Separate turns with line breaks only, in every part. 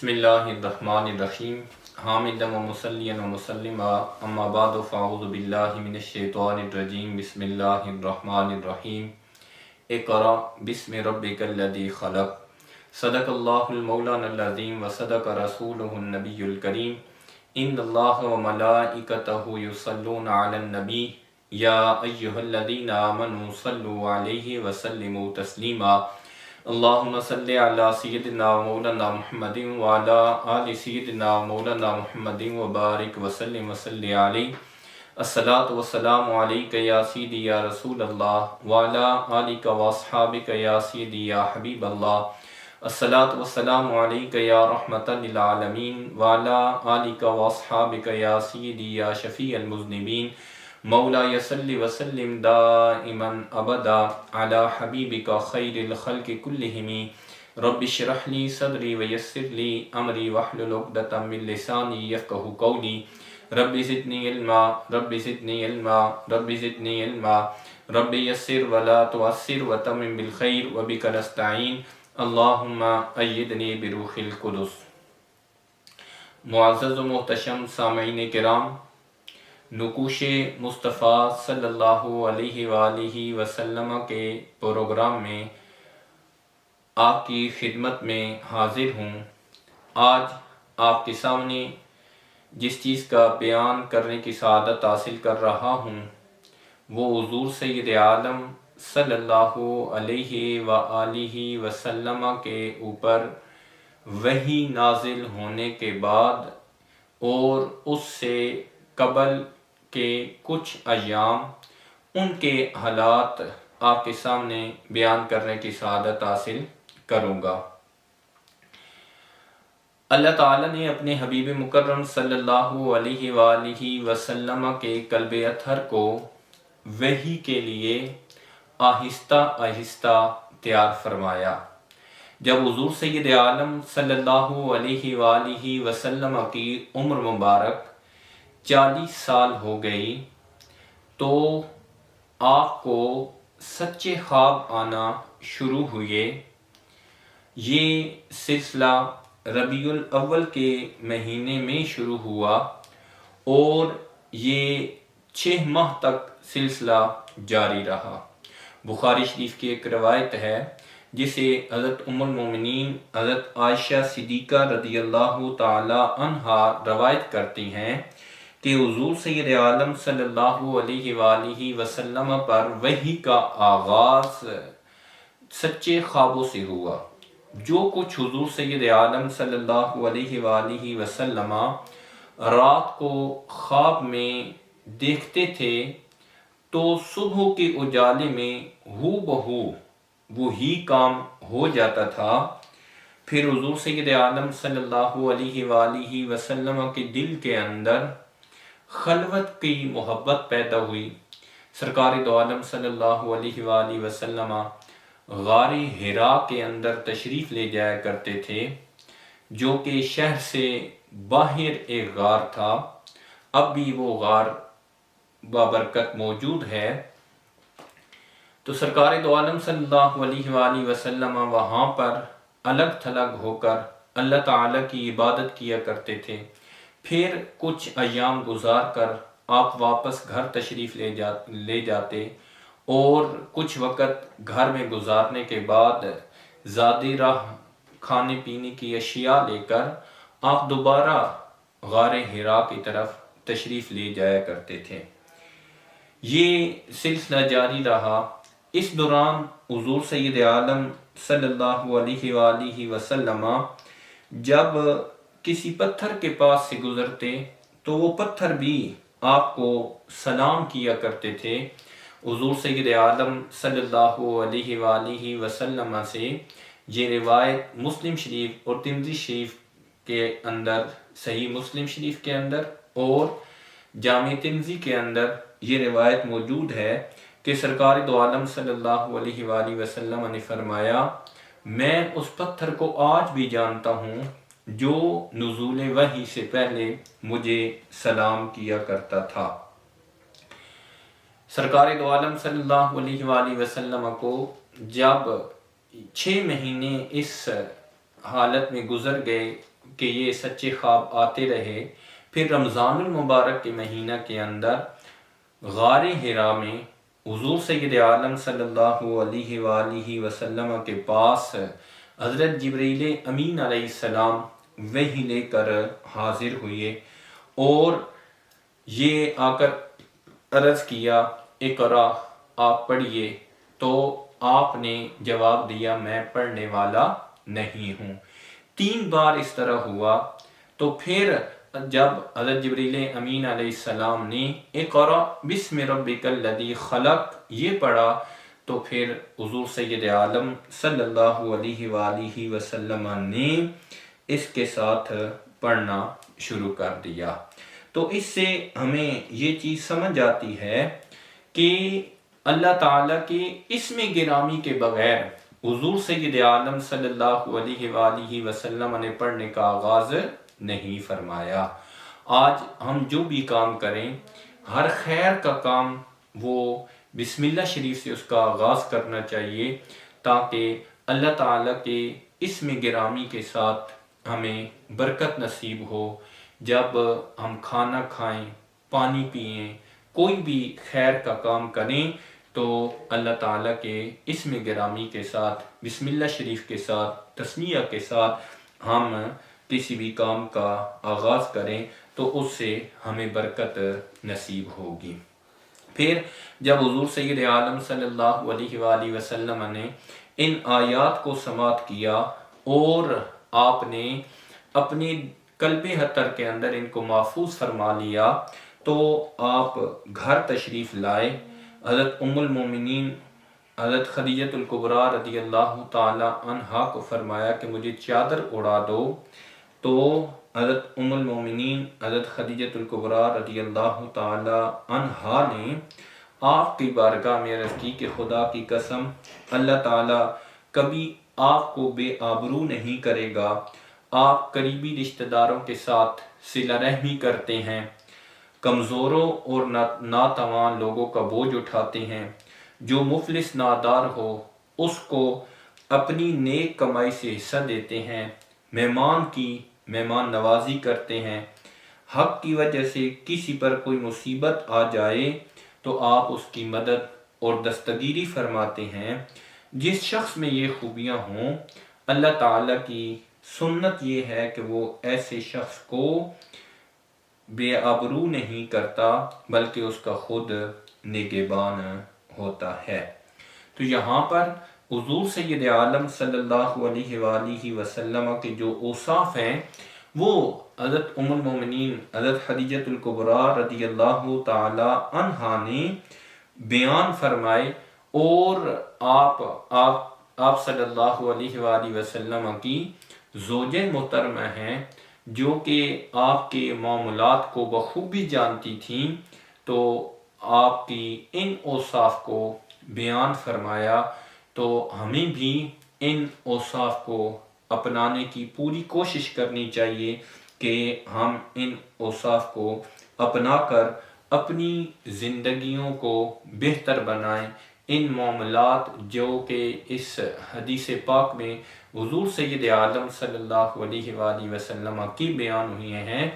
بسم اللہ الرحمن الرحیم حامدا و مصلیا و مسلما اما بعد فاعوذ باللہ من الشیطان الرجیم بسم اللہ الرحمن الرحیم اقرأ بسم ربک الذی خلق صدق اللہ المولانا العظیم و صدق رسولہ النبی الکریم ان اللہ و ملائکتہ یصلون علی النبی یا ایہا الذین آمنوا صلوا علیہ وسلموا تسلیما اللہم صلی علی سیدنا مولانا محمد وعلی آل سیدنا مولانا محمد وبارک وسلم وصلی علیہ الصلاۃ والسلام علیک یا سیدی یا رسول اللہ وعلی آلک واصحابک یا سیدی یا حبیب اللہ الصلاۃ والسلام علیک یا رحمۃ للعالمین وعلی آلک واصحابک یا سیدی یا شفیع المذنبین مولا صلی وسلم دائما ابدا علی حبیبک خیر الخلق کلہم رب اشرح لی صدری ویسر لی امری واحلل عقدۃ من لسانی یفقہوا قولی رب زدنی علما رب زدنی علما رب زدنی علما رب یسر ولا تعسر وتمم بالخیر وبک نستعین اللہم ایدنی بروح القدس۔ معزز و محتشم سامعین کرام، نقوش مصطفیٰ صلی اللہ علیہ وآلہ وسلم کے پروگرام میں آپ کی خدمت میں حاضر ہوں۔ آج آپ کے سامنے جس چیز کا بیان کرنے کی سعادت حاصل کر رہا ہوں وہ حضور سید عالم صلی اللہ علیہ وآلہ وسلم کے اوپر وحی نازل ہونے کے بعد اور اس سے قبل کے کچھ ایام ان کے حالات آپ کے سامنے بیان کرنے کی سعادت حاصل کروں گا۔ اللہ تعالیٰ نے اپنے حبیب مکرم صلی اللہ علیہ وآلہ وسلم کے قلب اطہر کو وحی کے لیے آہستہ آہستہ تیار فرمایا۔ جب حضور سید عالم صلی اللہ علیہ وآلہ وسلم کی عمر مبارک 40 سال ہو گئی تو آپ کو سچے خواب آنا شروع ہوئے۔ یہ سلسلہ ربیع الاول کے مہینے میں شروع ہوا اور یہ 6 ماہ تک سلسلہ جاری رہا۔ بخاری شریف کی ایک روایت ہے جسے حضرت ام المومنین حضرت عائشہ صدیقہ رضی اللہ تعالی عنہا روایت کرتی ہیں کہ حضور سید عالم صلی اللہ علیہ وآلہ وسلم پر وحی کا آغاز سچے خوابوں سے ہوا۔ جو کچھ حضور سید عالم صلی اللہ علیہ وآلہ وسلم رات کو خواب میں دیکھتے تھے تو صبح کے اجالے میں ہو بہو وہی کام ہو جاتا تھا۔ پھر حضور سید عالم صلی اللہ علیہ وآلہ وسلم کے دل کے اندر خلوت کی محبت پیدا ہوئی۔ سرکار دو عالم صلی اللہ علیہ وآلہ وسلم غار حرا کے اندر تشریف لے جایا کرتے تھے جو کہ شہر سے باہر ایک غار تھا۔ اب بھی وہ غار بابرکت موجود ہے۔ تو سرکار دو عالم صلی اللہ علیہ وآلہ وسلم وہاں پر الگ تھلگ ہو کر اللہ تعالیٰ کی عبادت کیا کرتے تھے۔ پھر کچھ ایام گزار کر آپ واپس گھر تشریف لے جاتے اور کچھ وقت گھر میں گزارنے کے بعد زادی راہ کھانے پینے کی اشیاء لے کر آپ دوبارہ غار حرا کی طرف تشریف لے جایا کرتے تھے۔ یہ سلسلہ جاری رہا۔ اس دوران حضور سید عالم صلی اللہ علیہ وآلہ وسلم جب کسی پتھر کے پاس سے گزرتے تو وہ پتھر بھی آپ کو سلام کیا کرتے تھے۔ حضور سید عالم صلی اللہ علیہ وآلہ وسلم سے یہ روایت مسلم شریف اور ترمذی شریف کے اندر، صحیح مسلم شریف کے اندر اور جامع ترمذی کے اندر یہ روایت موجود ہے کہ سرکار دو عالم صلی اللہ علیہ وآلہ وسلم نے فرمایا، میں اس پتھر کو آج بھی جانتا ہوں جو نزول وحی سے پہلے مجھے سلام کیا کرتا تھا۔ سرکار دو عالم صلی اللہ علیہ وآلہ وسلم کو جب 6 مہینے اس حالت میں گزر گئے کہ یہ سچے خواب آتے رہے۔ پھر رمضان المبارک کے مہینہ کے اندر غار حرا میں حضور سید عالم صلی اللہ علیہ وآلہ وسلم کے پاس حضرت جبریل امین علیہ السلام وحی لے کر حاضر ہوئے اور یہ آ کر عرض کیا اقرا، آپ پڑھیے، تو آپ نے جواب دیا میں پڑھنے والا نہیں ہوں۔ 3 بار اس طرح ہوا، تو پھر جب حضرت جبریل امین علیہ السلام نے اقرا بسم ربک الذی خلق یہ پڑھا، تو پھر حضور سید عالم صلی اللہ علیہ وآلہ وسلم نے اس کے ساتھ پڑھنا شروع کر دیا۔ تو اس سے ہمیں یہ چیز سمجھ آتی ہے کہ اللہ تعالیٰ کے اسم گرامی کے بغیر حضور سید عالم صلی اللہ علیہ وآلہ وسلم نے پڑھنے کا آغاز نہیں فرمایا۔ آج ہم جو بھی کام کریں، ہر خیر کا کام وہ بسم اللہ شریف سے اس کا آغاز کرنا چاہیے، تاکہ اللہ تعالیٰ کے اسم گرامی کے ساتھ ہمیں برکت نصیب ہو۔ جب ہم کھانا کھائیں، پانی پئیں، کوئی بھی خیر کا کام کریں، تو اللہ تعالیٰ کے اسم گرامی کے ساتھ، بسم اللہ شریف کے ساتھ، تسمیہ کے ساتھ ہم کسی بھی کام کا آغاز کریں تو اس سے ہمیں برکت نصیب ہوگی۔ پھر جب حضور سید عالم صلی اللہ علیہ وآلہ وسلم نے ان آیات کو سماعت کیا اور آپ نے اپنے قلب حطر کے اندر ان کو محفوظ فرما لیا، تو آپ گھر تشریف لائے۔ حضرت ام المومنین حضرت خدیجہ الکبریٰ رضی اللہ تعالی عنہا کو فرمایا کہ مجھے چادر اڑا دو، تو حضرت ام المومنین حضرت خدیجہ الکبریٰ رضی اللہ تعالی عنہا نے آپ کی بارگاہ میں عرض کی کہ خدا کی قسم اللہ تعالیٰ کبھی آپ کو بے آبرو نہیں کرے گا، آپ قریبی رشتہ داروں کے ساتھ صلہ رحمی کرتے ہیں، کمزوروں اور ناتواں لوگوں کا بوجھ اٹھاتے ہیں، جو مفلس نادار ہو اس کو اپنی نیک کمائی سے حصہ دیتے ہیں، مہمان کی مہمان نوازی کرتے ہیں، حق کی وجہ سے کسی پر کوئی مصیبت آ جائے تو آپ اس کی مدد اور دستگیری فرماتے ہیں۔ جس شخص میں یہ خوبیاں ہوں، اللہ تعالیٰ کی سنت یہ ہے کہ وہ ایسے شخص کو بے آبرو نہیں کرتا بلکہ اس کا خود نگہبان ہوتا ہے۔ تو یہاں پر حضور سید عالم صلی اللہ علیہ وآلہ وسلم کے جو اوصاف ہیں وہ حضرت ام المومنین حضرت خدیجہ الکبریٰ رضی اللہ تعالی عنہا نے بیان فرمائے، اور آپ صلی اللہ علیہ وآلہ وسلم کی زوجہ محترمہ ہیں جو کہ آپ کے معاملات کو بخوبی جانتی تھیں، تو آپ کی ان اوصاف کو بیان فرمایا۔ تو ہمیں بھی ان اوصاف کو اپنانے کی پوری کوشش کرنی چاہیے کہ ہم ان اوصاف کو اپنا کر اپنی زندگیوں کو بہتر بنائیں۔ ان معاملات جو کہ اس حدیث پاک میں حضور سید عالم صلی اللہ علیہ وآلہ وسلم کی بیان ہوئے ہیں،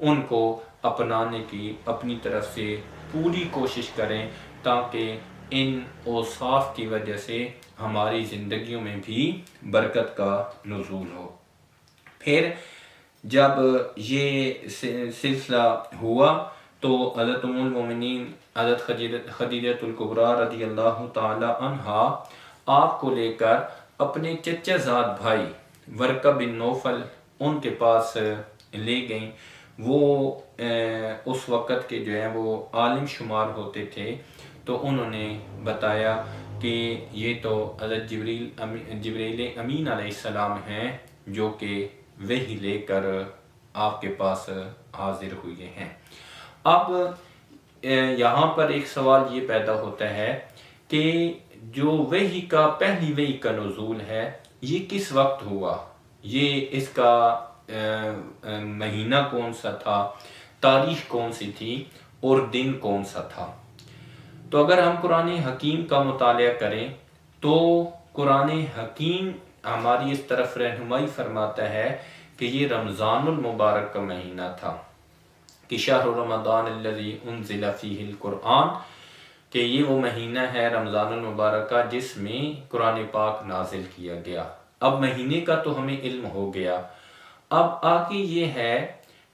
ان کو اپنانے کی اپنی طرف سے پوری کوشش کریں، تاکہ ان اوصاف کی وجہ سے ہماری زندگیوں میں بھی برکت کا نزول ہو۔ پھر جب یہ سلسلہ ہوا تو حضرت ام المومنین حضرت خدیجہ الکبریٰ رضی اللہ تعالی عنہا آپ کو لے کر اپنے چچا زاد بھائی ورقہ بن نوفل ان کے پاس لے گئیں۔ وہ اس وقت کے جو ہیں وہ عالم شمار ہوتے تھے، تو انہوں نے بتایا کہ یہ تو حضرت جبریل امین علیہ السلام ہیں جو کہ وحی لے کر آپ کے پاس حاضر ہوئے ہیں۔ اب یہاں پر ایک سوال یہ پیدا ہوتا ہے کہ جو وحی کا پہلی وحی کا نزول ہے یہ کس وقت ہوا، یہ اس کا مہینہ کون سا تھا، تاریخ کون سی تھی اور دن کون سا تھا؟ تو اگر ہم قرآن حکیم کا مطالعہ کریں تو قرآن حکیم ہماری اس طرف رہنمائی فرماتا ہے کہ یہ رمضان المبارک کا مہینہ تھا، کہ شہر رمضان الذی انزل فیہ القرآن، کہ یہ وہ مہینہ ہے رمضان المبارک کا جس میں قرآن پاک نازل کیا گیا۔ اب مہینے کا تو ہمیں علم ہو گیا، اب آگے یہ ہے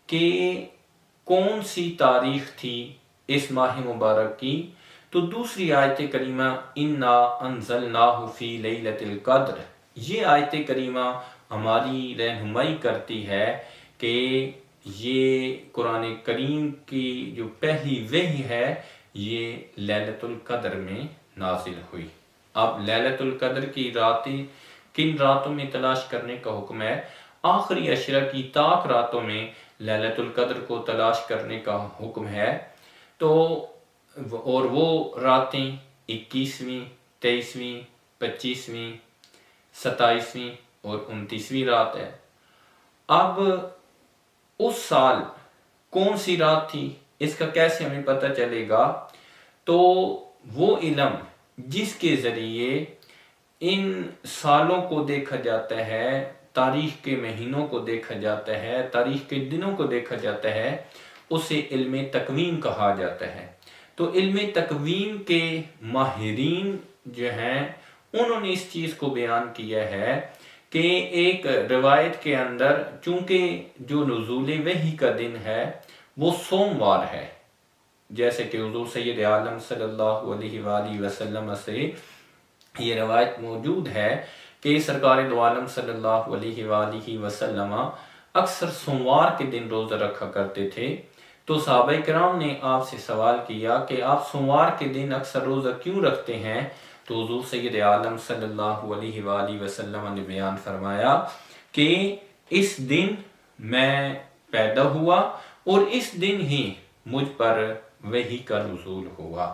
کہ کون سی تاریخ تھی اس ماہ مبارک کی، تو دوسری آیت کریمہ انا انزلناہ فی لیلۃ القدر، یہ آیت کریمہ ہماری رہنمائی کرتی ہے کہ یہ قرآن کریم کی جو پہلی وحی ہے یہ لیلۃ القدر میں نازل ہوئی۔ اب لیلۃ القدر کی راتیں کن راتوں میں تلاش کرنے کا حکم ہے؟ آخری عشرہ کی طاق راتوں میں لیلۃ القدر کو تلاش کرنے کا حکم ہے، تو اور وہ راتیں 21ویں، 23ویں، 25ویں، 27ویں اور 29ویں رات ہے۔ اب اس سال کون سی رات تھی اس کا کیسے ہمیں پتہ چلے گا؟ تو وہ علم جس کے ذریعے ان سالوں کو دیکھا جاتا ہے، تاریخ کے مہینوں کو دیکھا جاتا ہے، تاریخ کے دنوں کو دیکھا جاتا ہے، اسے علم تقویم کہا جاتا ہے۔ تو علم تقویم کے ماہرین جو ہیں انہوں نے اس چیز کو بیان کیا ہے کہ ایک روایت کے اندر چونکہ جو نزول وحی کا دن ہے وہ سوموار ہے، جیسے کہ حضور سید عالم صلی اللہ علیہ وآلہ وسلم سے یہ روایت موجود ہے کہ سرکار دو عالم صلی اللہ علیہ وآلہ وسلم اکثر سوموار کے دن روزہ رکھا کرتے تھے۔ تو صحابہ کرام نے آپ سے سوال کیا کہ آپ سوموار کے دن اکثر روزہ کیوں رکھتے ہیں؟ تو حضور سید عالم صلی اللہ علیہ وآلہ وسلم نے بیان فرمایا کہ اس دن میں پیدا ہوا اور اس دن ہی مجھ پر وحی کا نزول ہوا۔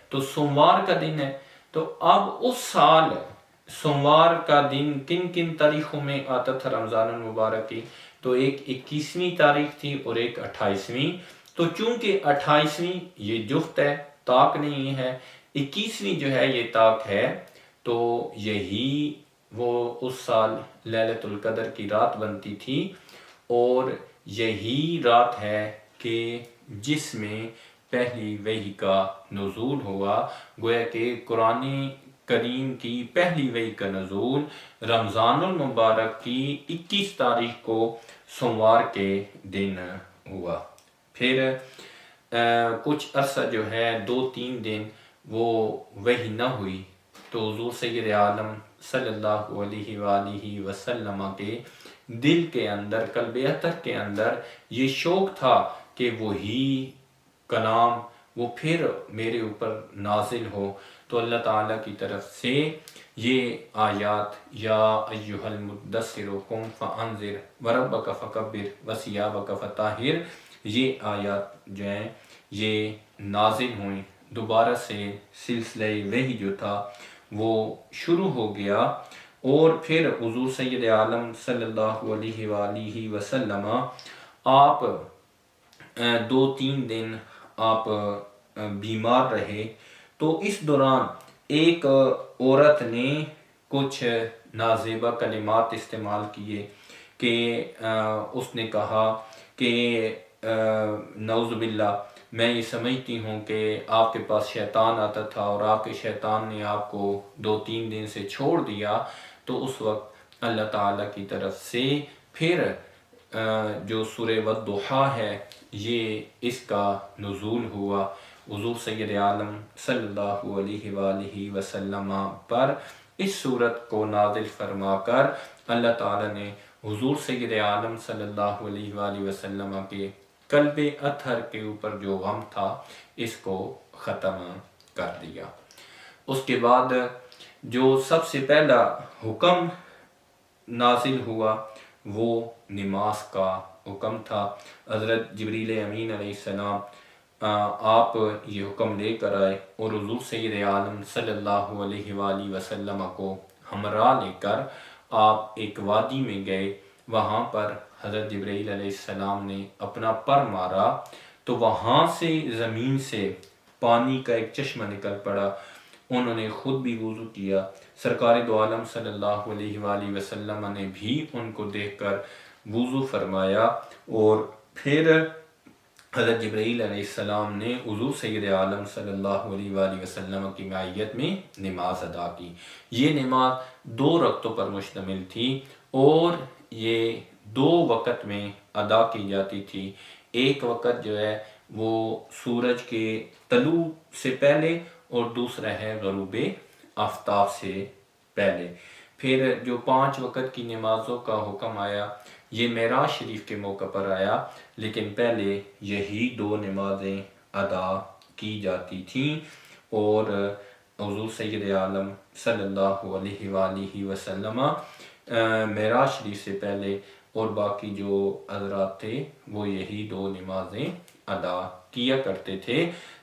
تو سوموار کا دن ہے، تو اب اس سال سوموار کا دن کن کن تاریخوں میں آتا تھا رمضان المبارک کی؟ تو ایک 21ویں تاریخ تھی اور ایک 28ویں۔ تو چونکہ 28ویں یہ جفت ہے، طاق نہیں ہے، 21ویں جو ہے یہ طاق ہے، تو یہی وہ اس سال لیلۃ القدر کی رات بنتی تھی، اور یہی رات ہے کہ جس میں پہلی وحی کا نزول ہوا۔ گویا کہ قرآن کریم کی پہلی وحی کا نزول رمضان المبارک کی 21 تاریخ کو سوموار کے دن ہوا۔ پھر کچھ عرصہ جو ہے 2-3 دن وہ وحی نہ ہوئی، تو حضور سید عالم صلی اللہ علیہ وآلہ وسلم کے دل کے اندر، قلب اطہر کے اندر یہ شوق تھا کہ وہی کلام وہ پھر میرے اوپر نازل ہو، تو اللہ تعالیٰ کی طرف سے یہ آیات یا ایہا المدثر قم فانذر وربک فکبر وثیابک فطہر، یہ آیات جو ہیں یہ نازل ہوئیں۔ دوبارہ سے سلسلہ وحی جو تھا وہ شروع ہو گیا، اور پھر حضور سید عالم صلی اللہ علیہ وآلہ وسلم آپ 2-3 دن آپ بیمار رہے۔ تو اس دوران ایک عورت نے کچھ نازیبہ کلمات استعمال کیے کہ اس نے کہا کہ نعوذ باللہ میں یہ سمجھتی ہوں کہ آپ کے پاس شیطان آتا تھا اور آپ کے شیطان نے آپ کو 2-3 دن سے چھوڑ دیا۔ تو اس وقت اللہ تعالیٰ کی طرف سے پھر جو سورہ والضحیٰ ہے یہ اس کا نزول ہوا۔ حضور سید عالم صلی اللہ علیہ وآلہ وسلم پر اس صورت کو نازل فرما کر اللہ تعالیٰ نے حضور سید عالم صلی اللہ علیہ وآلہ وسلم کے قلب اطہر کے اوپر جو غم تھا اس کو ختم کر دیا۔ اس کے بعد جو سب سے پہلا حکم نازل ہوا وہ نماز کا حکم تھا۔ حضرت جبریل امین علیہ السلام آپ یہ حکم لے کر آئے اور حضور سید عالم صلی اللہ علیہ وآلہ وسلم کو ہمراہ لے کر آپ ایک وادی میں گئے۔ وہاں پر حضرت جبریل علیہ السلام نے اپنا پر مارا تو وہاں سے زمین سے پانی کا ایک چشمہ نکل پڑا۔ انہوں نے خود بھی وضو کیا، سرکار دو عالم صلی اللہ علیہ وآلہ وسلم نے بھی ان کو دیکھ کر وضو فرمایا، اور پھر حضرت جبرائیل علیہ السلام نے حضور سید عالم صلی اللہ علیہ وآلہ وسلم کی معیت میں نماز ادا کی۔ یہ نماز 2 رکعتوں پر مشتمل تھی، اور یہ 2 وقت میں ادا کی جاتی تھی۔ ایک وقت جو ہے وہ سورج کے طلوع سے پہلے، اور دوسرا ہے غروب آفتاب سے پہلے۔ پھر جو 5 وقت کی نمازوں کا حکم آیا، یہ معراج شریف کے موقع پر آیا، لیکن پہلے یہی 2 نمازیں ادا کی جاتی تھیں، اور حضور سید عالم صلی اللہ علیہ وآلہ وسلم معراج شریف سے پہلے اور باقی جو حضرات تھے وہ یہی 2 نمازیں ادا کیا کرتے تھے۔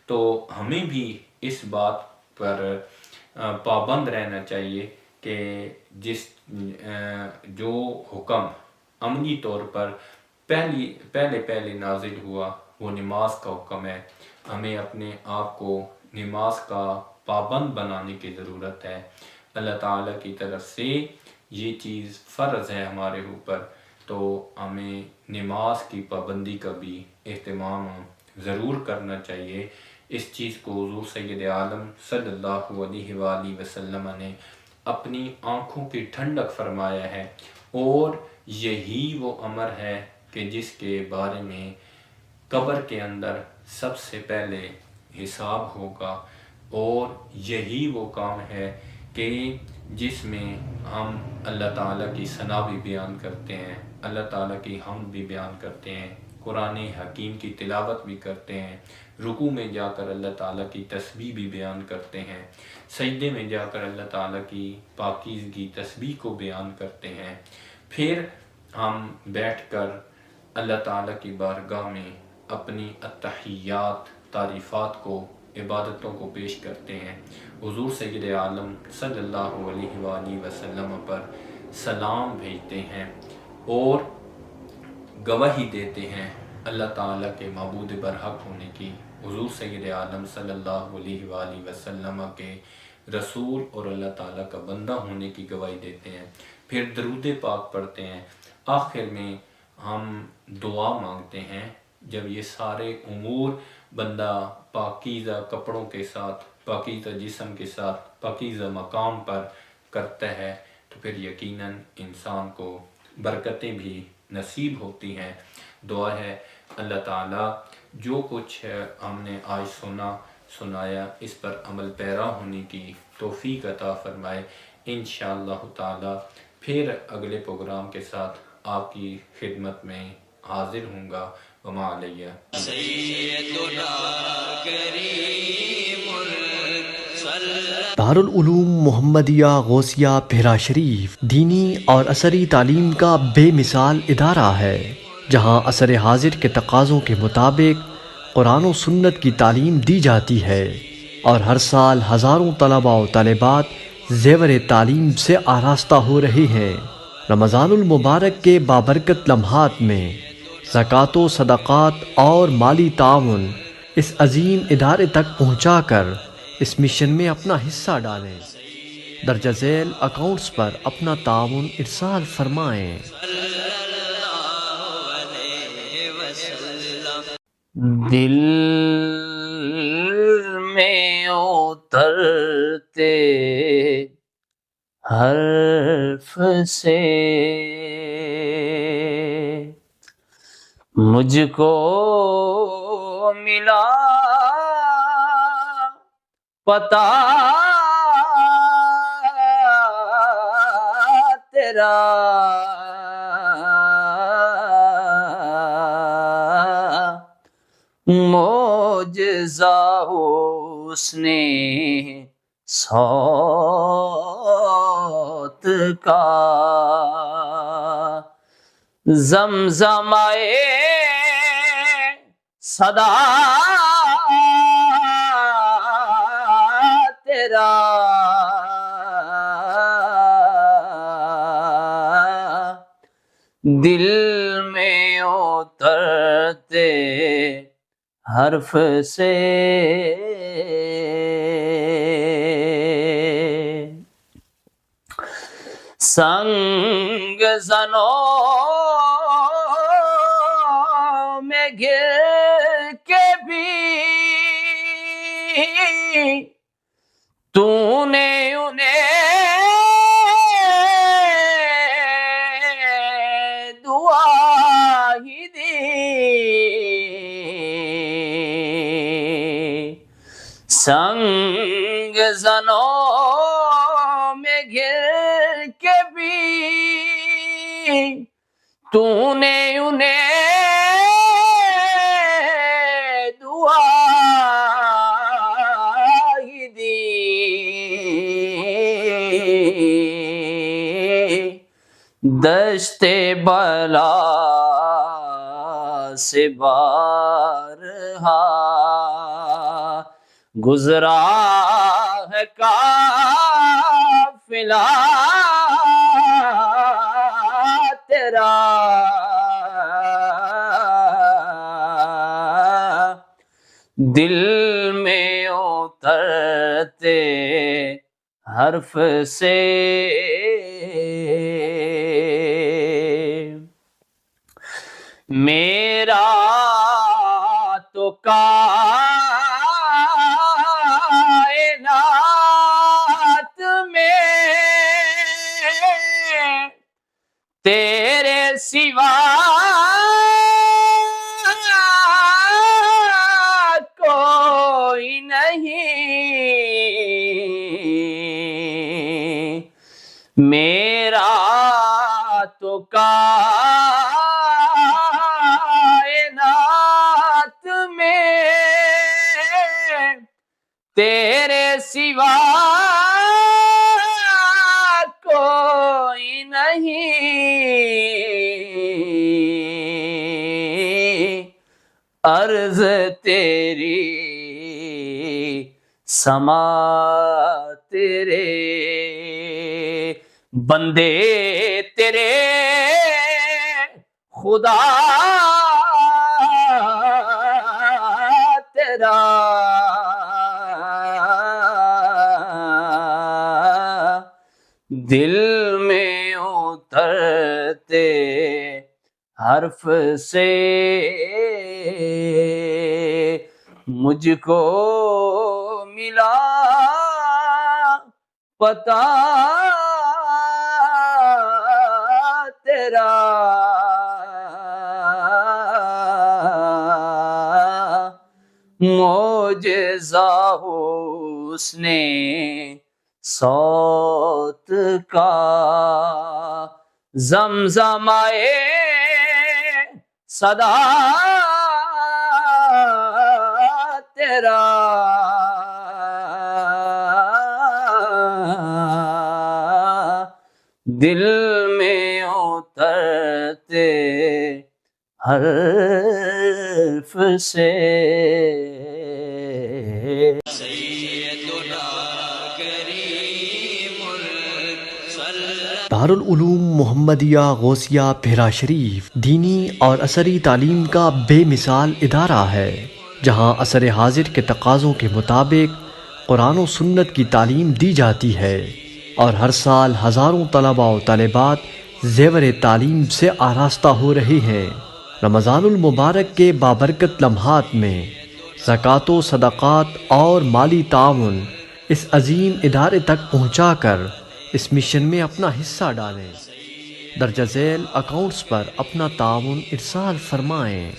تو ہمیں بھی اس بات پر پابند رہنا چاہیے کہ جو حکم عملی طور پر پہلے نازل ہوا وہ نماز کا حکم ہے، ہمیں اپنے آپ کو نماز کا پابند بنانے کی ضرورت ہے۔ اللہ تعالیٰ کی طرف سے یہ چیز فرض ہے ہمارے اوپر، تو ہمیں نماز کی پابندی کا بھی اہتمام ضرور کرنا چاہیے۔ اس چیز کو حضور سید عالم صلی اللہ علیہ وآلہ وسلم نے اپنی آنکھوں کی ٹھنڈک فرمایا ہے، اور یہی وہ امر ہے کہ جس کے بارے میں قبر کے اندر سب سے پہلے حساب ہوگا، اور یہی وہ کام ہے کہ جس میں ہم اللہ تعالیٰ کی ثنا بھی بیان کرتے ہیں، اللہ تعالیٰ کی حمد بھی بیان کرتے ہیں، قرآن حکیم کی تلاوت بھی کرتے ہیں، رکوع میں جا کر اللہ تعالیٰ کی تسبیح بھی بیان کرتے ہیں، سجدے میں جا کر اللہ تعالیٰ کی پاکیزگی تسبیح کو بیان کرتے ہیں، پھر ہم بیٹھ کر اللہ تعالیٰ کی بارگاہ میں اپنی التحیات، تعریفات کو، عبادتوں کو پیش کرتے ہیں، حضور سید عالم صلی اللہ علیہ وآلہ وسلم پر سلام بھیجتے ہیں، اور گواہی دیتے ہیں اللہ تعالیٰ کے معبود برحق ہونے کی، حضور سید عالم صلی اللہ علیہ وآلہ وسلم کے رسول اور اللہ تعالیٰ کا بندہ ہونے کی گواہی دیتے ہیں، پھر درود پاک پڑھتے ہیں، آخر میں ہم دعا مانگتے ہیں۔ جب یہ سارے امور بندہ پاکیزہ کپڑوں کے ساتھ، پاکیزہ جسم کے ساتھ، پاکیزہ مقام پر کرتا ہے تو پھر یقیناً انسان کو برکتیں بھی نصیب ہوتی ہیں۔ دعا ہے اللہ تعالیٰ جو کچھ ہم نے آج سنایا اس پر عمل پیرا ہونے کی توفیق عطا فرمائے۔ انشاءاللہ تعالیٰ پھر اگلے پروگرام کے ساتھ آپ کی خدمت میں حاضر ہوں گا۔ وما علیہ
دارالعلوم محمدیہ غوثیہ بھیرا شریف دینی اور عصری تعلیم کا بے مثال ادارہ ہے، جہاں عصر حاضر کے تقاضوں کے مطابق قرآن و سنت کی تعلیم دی جاتی ہے، اور ہر سال ہزاروں طلباء و طالبات زیور تعلیم سے آراستہ ہو رہے ہیں۔ رمضان المبارک کے بابرکت لمحات میں زکوٰۃ و صدقات اور مالی تعاون اس عظیم ادارے تک پہنچا کر اس مشن میں اپنا حصہ ڈالیں۔ درجہ ذیل اکاؤنٹس پر اپنا تعاون ارسال فرمائیں۔
دل میں اترتے حرف سے مجھ کو ملا پتا تیرا، معجزہ اس نے صوت کا، زمزمائے صدا تیرا، دل میں اترتے حرف سے سنگ زنوں تو نے انہیں دعا ہی دی، سنگ زنوں میں گر کے بھی تو نے انہیں دعا ہی دی، دشت بلا سے بارہا گزرا ہے قافلہ تیرا، دل میں اترتے حرف سے میرا تو کائنات میں تیرے سوا کوئی نہیں، میرا تو کائنات میں تیرے سوا کوئی نہیں، عرض تیری سما تیرے بندے تیرے خدا تیرا، دل میں اترتے حرف سے مجھ کو ملا پتا تیرا، معجزہ حسن صوت کا زمزمائے صدا تیرا، دل میں اترتے حرف سے
دارالعلوم محمدیہ غوثیہ بھیرا شریف دینی اور عصری تعلیم کا بے مثال ادارہ ہے، جہاں عصر حاضر کے تقاضوں کے مطابق قرآن و سنت کی تعلیم دی جاتی ہے، اور ہر سال ہزاروں طلباء و طالبات زیور تعلیم سے آراستہ ہو رہے ہیں۔ رمضان المبارک کے بابرکت لمحات میں زکوٰۃ و صدقات اور مالی تعاون اس عظیم ادارے تک پہنچا کر اس مشن میں اپنا حصہ ڈالیں۔ درجہ ذیل اکاؤنٹس پر اپنا تعاون ارسال فرمائیں۔